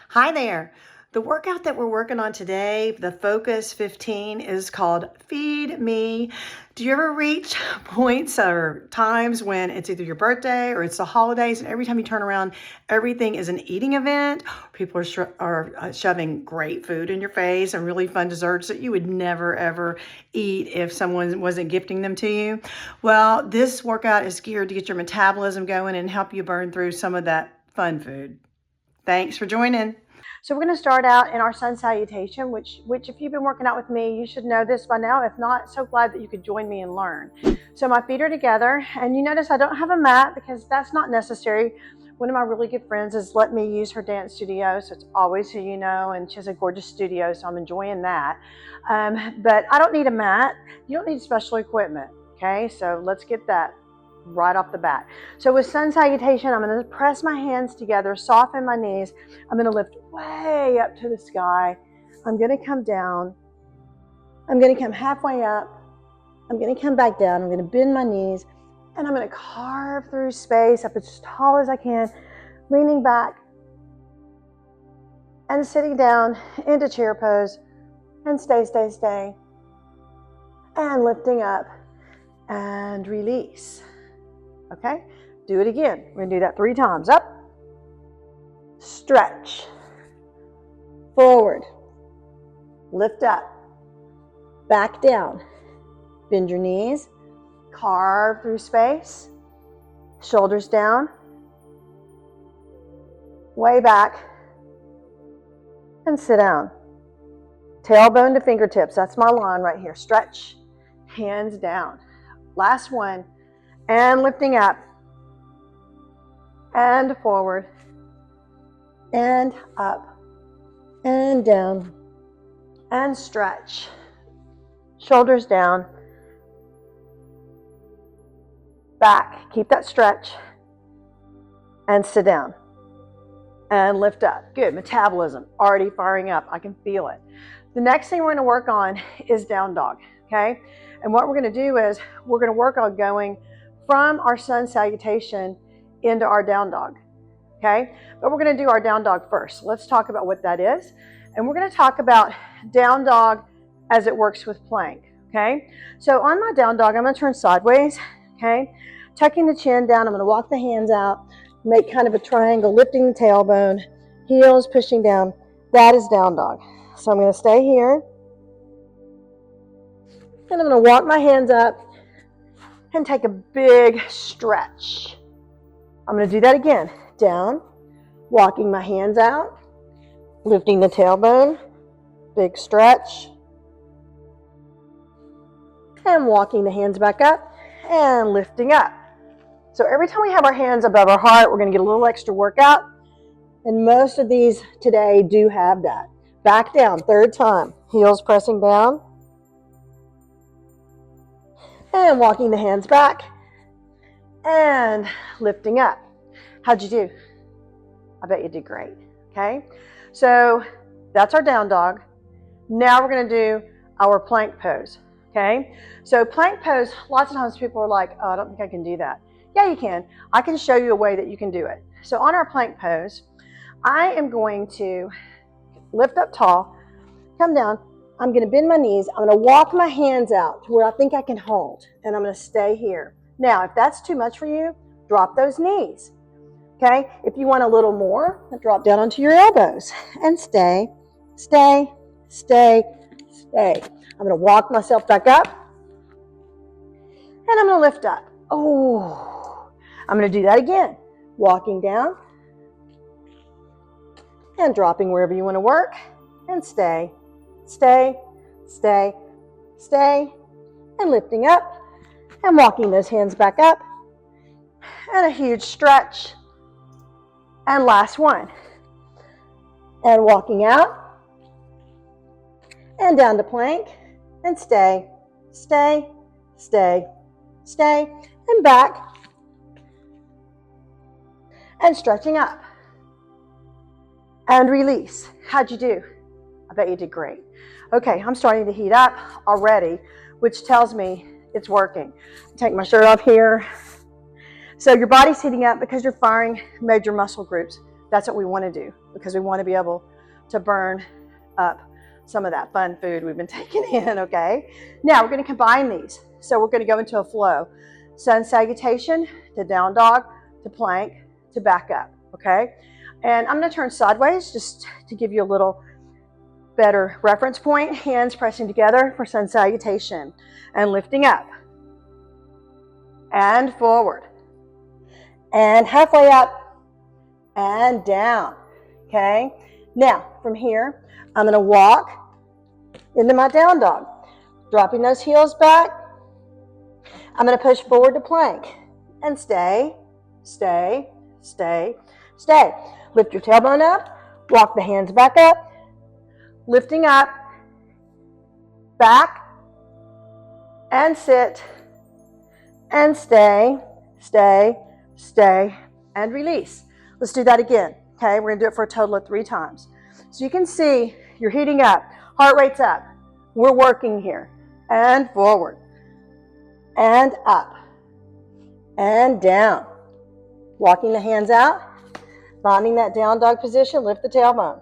Hi there. The workout that we're working on today, the Focus 15, is called Feed Me. Do you ever reach points or times when it's either your birthday or it's the holidays, and every time you turn around, everything is an eating event? People are shoving great food in your face and really fun desserts that you would never ever eat if someone wasn't gifting them to you. Well, this workout is geared to get your metabolism going and help you burn through some of that fun food. Thanks for joining. So we're going to start out in our sun salutation, which if you've been working out with me, you should know this by now. If not, so glad that you could join me and learn. So my feet are together, and you notice I don't have a mat because that's not necessary. One of my really good friends has let me use her dance studio, so it's always who you know, and she has a gorgeous studio, so I'm enjoying that. But I don't need a mat. You don't need special equipment, okay? So let's get that right off the bat. So with sun salutation, I'm going to press my hands together, soften my knees. I'm going to lift way up to the sky. I'm going to come down. I'm going to come halfway up. I'm going to come back down. I'm going to bend my knees, and I'm going to carve through space up as tall as I can, leaning back and sitting down into chair pose, and stay, and lifting up and release. Okay, do it again. We're going to do that 3 times. Up, stretch, forward, lift up, back down, bend your knees, carve through space, shoulders down, way back, and sit down. Tailbone to fingertips, that's my line right here. Stretch, hands down. Last one. And lifting up, and forward, and up, and down, and stretch. Shoulders down, back, keep that stretch, and sit down, and lift up. Good, metabolism already firing up, I can feel it. The next thing we're going to work on is down dog, okay? And what we're going to do is we're going to work on going from our sun salutation into our down dog, okay? But we're going to do our down dog first. Let's talk about what that is. And we're going to talk about down dog as it works with plank, okay? So on my down dog, I'm going to turn sideways, okay? Tucking the chin down, I'm going to walk the hands out, make kind of a triangle, lifting the tailbone, heels pushing down. That is down dog. So I'm going to stay here. And I'm going to walk my hands up and take a big stretch. I'm going to do that again. Down, walking my hands out, lifting the tailbone, big stretch, and walking the hands back up and lifting up. So every time we have our hands above our heart, we're going to get a little extra workout. And most of these today do have that. Back down, 3rd time. Heels pressing down. And walking the hands back and lifting up. How'd you do? I bet you did great, okay? So that's our down dog. Now we're going to do our plank pose, okay? So plank pose, lots of times people are like, oh, I don't think I can do that. Yeah, you can. I can show you a way that you can do it. So on our plank pose, I am going to lift up tall, come down. I'm going to bend my knees. I'm going to walk my hands out to where I think I can hold, and I'm going to stay here. Now, if that's too much for you, drop those knees, okay? If you want a little more, drop down onto your elbows and stay. I'm going to walk myself back up, and I'm going to lift up. Oh, I'm going to do that again. Walking down and dropping wherever you want to work, and stay, and lifting up and walking those hands back up, and a huge stretch, and last one, and walking out and down to plank, and stay, and back, and stretching up, and release. How'd you do? I bet you did great. Okay, I'm starting to heat up already, which tells me it's working. Take my shirt off here. So your body's heating up because you're firing major muscle groups. That's what we want to do because we want to be able to burn up some of that fun food we've been taking in, okay? Now we're going to combine these. So we're going to go into a flow. Sun salutation to down dog to plank to back up, okay? And I'm going to turn sideways just to give you a little better reference point. Hands pressing together for sun salutation and lifting up and forward and halfway up and down, okay? Now from here, I'm going to walk into my down dog, dropping those heels back. I'm going to push forward to plank and stay, stay, stay, stay. Lift your tailbone up, walk the hands back up, lifting up, back, and sit, and stay, stay, stay, and release. Let's do that again, okay? We're going to do it for a total of 3 times. So you can see you're heating up, heart rate's up. We're working here, and forward, and up, and down. Walking the hands out, finding that down dog position, lift the tailbone.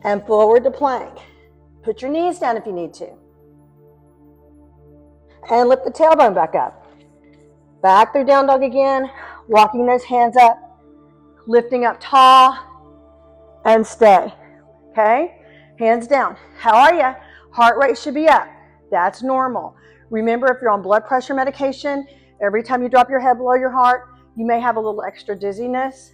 And forward to plank. Put your knees down if you need to. And lift the tailbone back up. Back through down dog again, walking those hands up, lifting up tall, and stay. Okay? Hands down. How are you? Heart rate should be up. That's normal. Remember, if you're on blood pressure medication, every time you drop your head below your heart, you may have a little extra dizziness.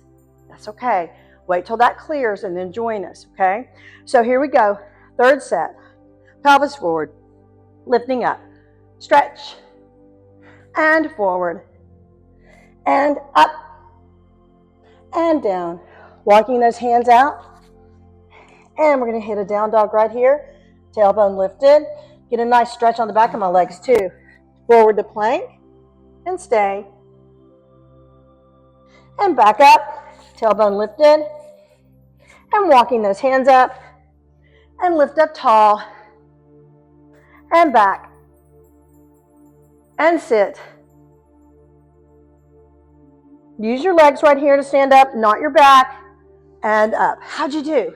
That's okay. Wait till that clears and then join us, okay? So here we go. 3rd set. Pelvis forward. Lifting up. Stretch. And forward. And up. And down. Walking those hands out. And we're going to hit a down dog right here. Tailbone lifted. Get a nice stretch on the back of my legs too. Forward to plank. And stay. And back up. Tailbone lifted. And walking those hands up. And lift up tall. And back. And sit. Use your legs right here to stand up, not your back. And up. How'd you do?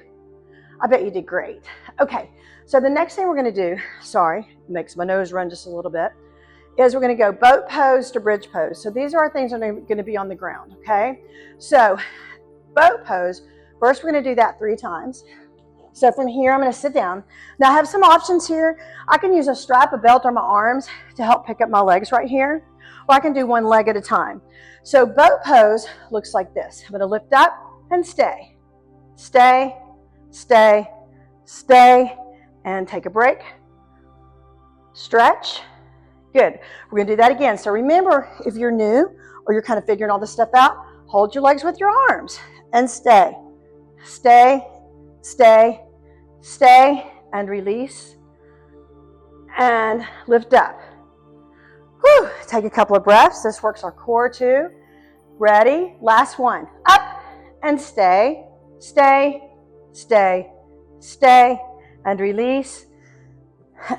I bet you did great. Okay, so the next thing we're going to do, sorry, makes my nose run just a little bit, is we're going to go boat pose to bridge pose. So these are our things that are going to be on the ground, okay? So boat pose, first we're going to do that 3 times. So from here, I'm going to sit down. Now I have some options here. I can use a strap, a belt on my arms to help pick up my legs right here, or I can do one leg at a time. So boat pose looks like this. I'm going to lift up and stay, stay, stay, stay, and take a break. Stretch. Good. We're going to do that again. So remember, if you're new or you're kind of figuring all this stuff out, hold your legs with your arms and stay. Stay, stay, stay, and release. And lift up. Whew. Take a couple of breaths. This works our core too. Ready? Last one. Up and stay, stay, stay, stay, and release,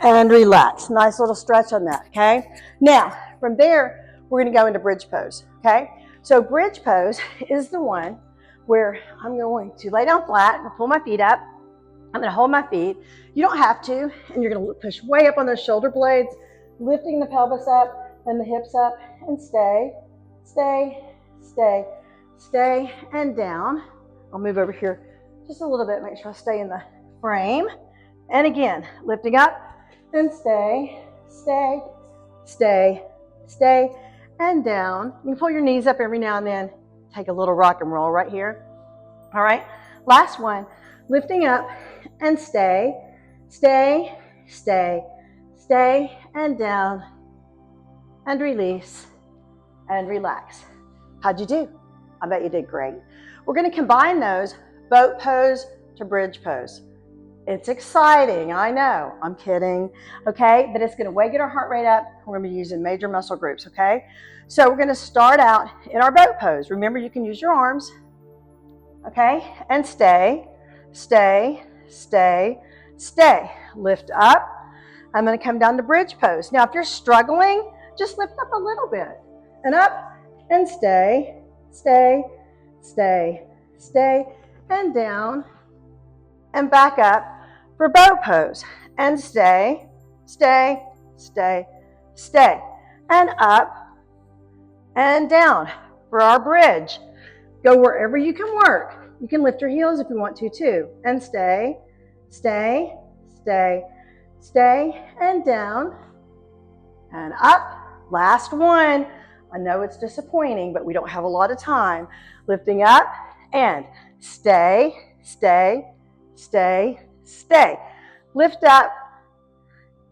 and relax. Nice little stretch on that, okay? Now, from there, we're going to go into bridge pose, okay? So bridge pose is the one where I'm going to lay down flat and pull my feet up. I'm going to hold my feet. You don't have to, and you're going to push way up on those shoulder blades, lifting the pelvis up and the hips up, and stay, stay, stay, stay, and down. I'll move over here just a little bit, make sure I stay in the frame. And again, lifting up and stay, stay, stay, stay, and down. You can pull your knees up every now and then. Take a little rock and roll right here. All right, last one. Lifting up and stay, stay, stay, stay, and down, and release, and relax. How'd you do? I bet you did great. We're going to combine those, boat pose to bridge pose. It's exciting, I know. I'm kidding, okay? But it's going to get our heart rate up. We're going to be using major muscle groups, okay? So we're going to start out in our boat pose. Remember, you can use your arms, okay? And stay, stay, stay, stay. Lift up. I'm going to come down to bridge pose. Now, if you're struggling, just lift up a little bit. And up, and stay, stay, stay, stay, and down, and back up for boat pose, and stay, stay, stay, stay, and up and down for our bridge. Go wherever you can work. You can lift your heels if you want to too, and stay, stay, stay, stay, and down, and up. Last one. I know it's disappointing, but we don't have a lot of time. Lifting up and stay, stay, stay, stay. Lift up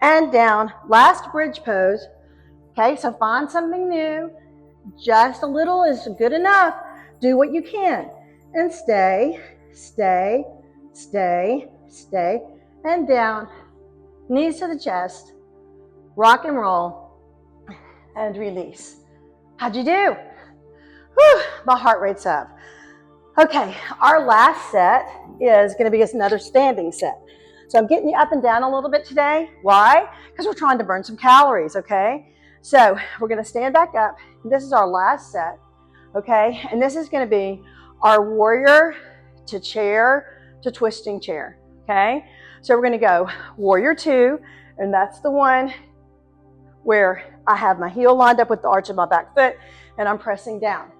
and down. Last bridge pose. Okay, so find something new. Just a little is good enough. Do what you can. And stay, stay, stay, stay, and down. Knees to the chest. Rock and roll. And release. How'd you do? Whew, my heart rate's up. Okay, our last set is going to be another standing set. So I'm getting you up and down a little bit today. Why? Because we're trying to burn some calories, okay? So we're going to stand back up. This is our last set, okay? And this is going to be our warrior to chair to twisting chair, okay? So we're going to go warrior 2, and that's the one where I have my heel lined up with the arch of my back foot, and I'm pressing down.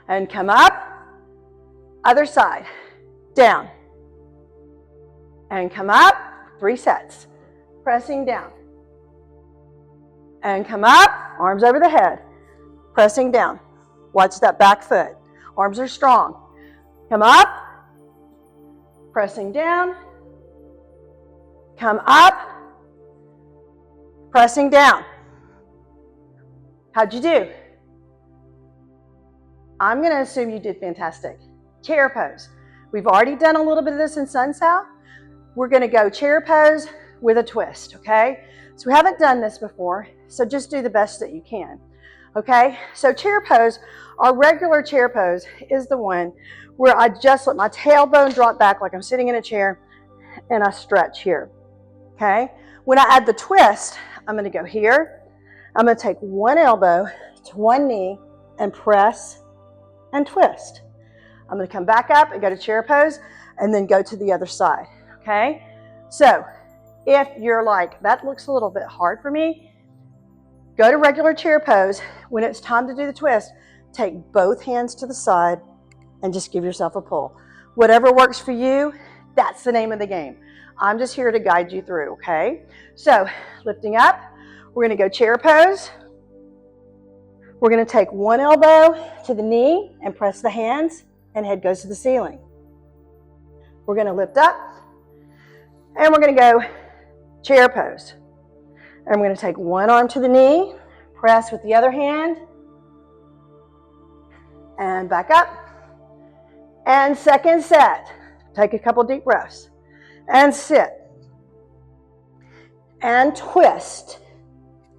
And come up, other side, down. And come up, 3 sets, pressing down. And come up, arms over the head, pressing down. Watch that back foot. Arms are strong. Come up, pressing down. Come up, pressing down. How'd you do? I'm going to assume you did fantastic. Chair pose. We've already done a little bit of this in Sun South. We're going to go chair pose with a twist, okay? So we haven't done this before, so just do the best that you can, okay? So chair pose, our regular chair pose is the one where I just let my tailbone drop back like I'm sitting in a chair and I stretch here, okay? When I add the twist, I'm going to go here. I'm going to take one elbow to one knee and press and twist. I'm going to come back up and go to chair pose and then go to the other side, okay? So if you're like, that looks a little bit hard for me, go to regular chair pose. When it's time to do the twist, take both hands to the side and just give yourself a pull. Whatever works for you, that's the name of the game. I'm just here to guide you through, okay? So lifting up, we're going to go chair pose. We're going to take one elbow to the knee and press the hands, and head goes to the ceiling. We're going to lift up, and we're going to go chair pose. And we're going to take one arm to the knee, press with the other hand, and back up. And second set. Take a couple deep breaths. And sit. And twist.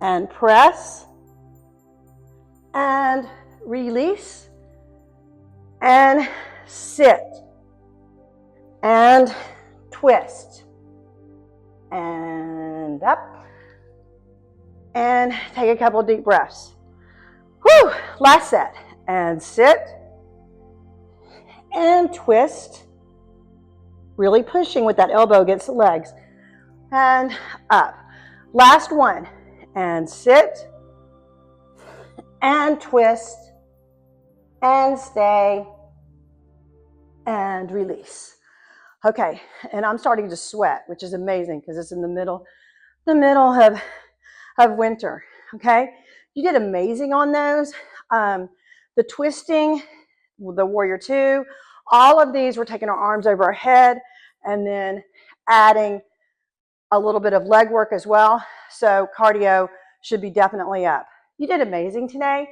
And press. And release. And sit. And twist. And up. And take a couple deep breaths. Whew! Last set. And sit. And twist. Really pushing with that elbow against the legs. And up. Last one. And sit. And twist. And stay. And release. Okay, and I'm starting to sweat, which is amazing because it's in the middle of winter, okay? You did amazing on those. The twisting, the warrior 2, all of these, we're taking our arms over our head and then adding a little bit of leg work as well. So cardio should be definitely up. You did amazing today.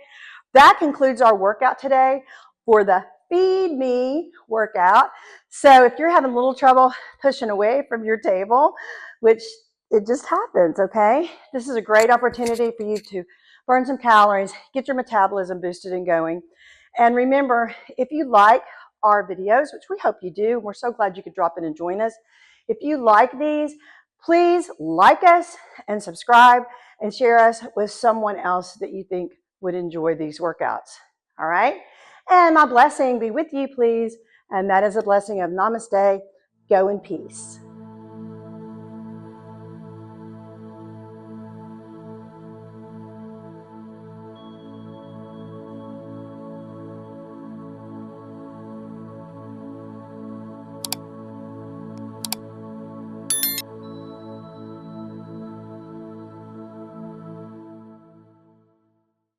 That concludes our workout today for the Feed Me workout. So if you're having a little trouble pushing away from your table, which it just happens, okay? This is a great opportunity for you to burn some calories, get your metabolism boosted and going. And remember, if you like our videos, which we hope you do, we're so glad you could drop in and join us. If you like these, please like us and subscribe and share us with someone else that you think would enjoy these workouts. All right? And my blessing be with you, please. And that is a blessing of namaste. Go in peace.